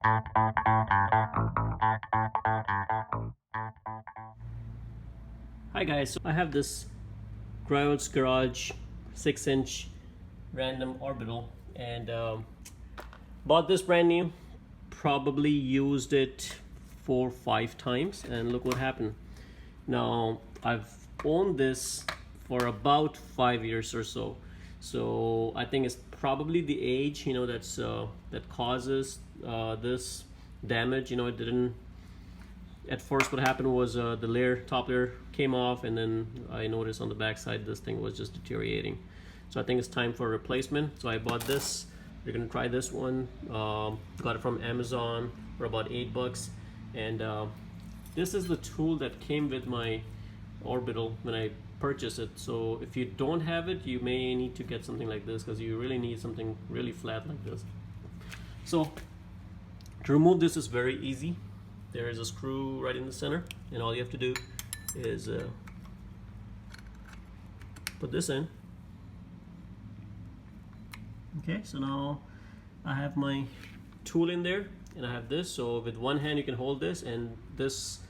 Hi guys, so I have this Griots Garage 6-inch Random Orbital, and bought this brand new. Probably used it 4 or 5 times, and look what happened. Now I've owned this for about 5 years or so, so I think it's probably the age, that causes this damage. It didn't, at first what happened was the top layer came off, and then I noticed on the back side this thing was just deteriorating. So I think it's time for a replacement. So I bought this. We're gonna try this one. Got it from Amazon for about $8, and this is the tool that came with my Orbital when I purchased it. So if you don't have it, you may need to get something like this, because you really need something really flat like this. So to remove this is very easy. There is a screw right in the center, and all you have to do is put this in. Okay, so now I have my tool in there, and I have this. So with one hand you can hold this, and this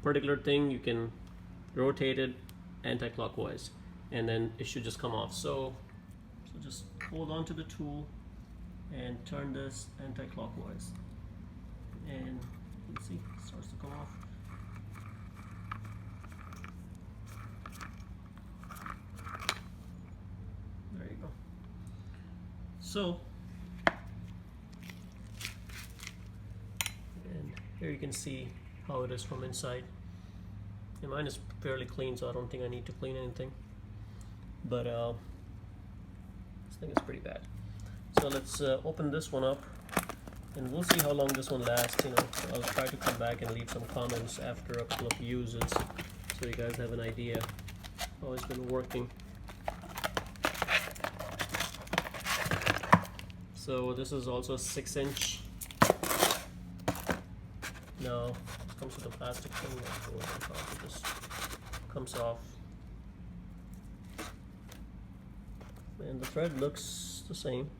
particular thing you can rotate it anti-clockwise, and then it should just come off. So just hold on to the tool and turn this anti-clockwise, and you can see it starts to come off. There you go. So, and here you can see how it is from inside. And mine is fairly clean, so I don't think I need to clean anything. But this thing is pretty bad. So let's open this one up, and we'll see how long this one lasts. I'll try to come back and leave some comments after a couple of uses, so you guys have an idea how it's been working. So this is also a 6-inch. Now it comes with a plastic thing that goes on top. It just comes off, and the thread looks the same.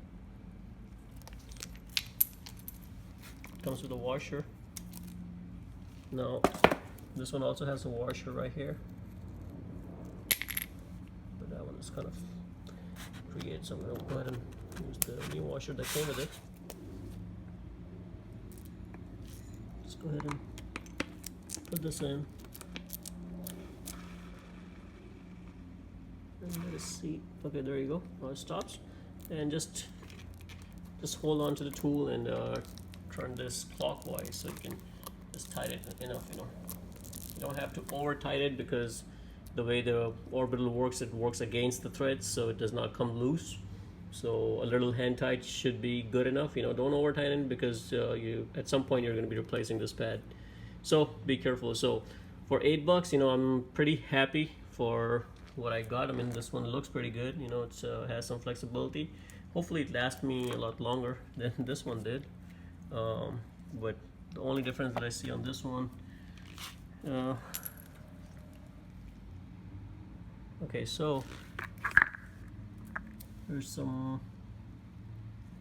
Comes with a washer. Now this one also has a washer right here, but that one is kind of created, so I'm going to go ahead and use the new washer that came with it. Just go ahead and put this in, and let us see. Okay, there you go. Now it stops, and just hold on to the tool and turn this clockwise, so you can just tighten it enough. You don't have to over tighten it, because the way the Orbital works, it works against the threads, so it does not come loose. So a little hand tight should be good enough. Don't over tighten, because at some point you're going to be replacing this pad, so be careful. So for $8, I'm pretty happy for what I got. I mean, this one looks pretty good. It has some flexibility. Hopefully it lasts me a lot longer than this one did. But the only difference that I see on this one, okay, so there's some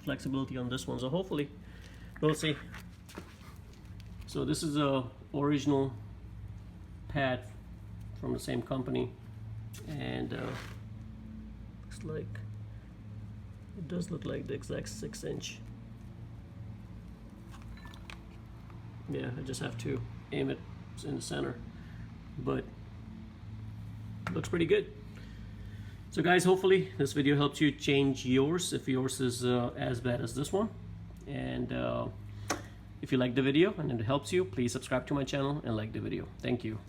flexibility on this one, so hopefully we'll see. So this is a original pad from the same company, and looks like it does look like the exact 6-inch. Yeah, I just have to aim it in the center, but it looks pretty good. So guys, hopefully this video helps you change yours if yours is as bad as this one. And if you like the video and it helps you, please subscribe to my channel and like the video. Thank you.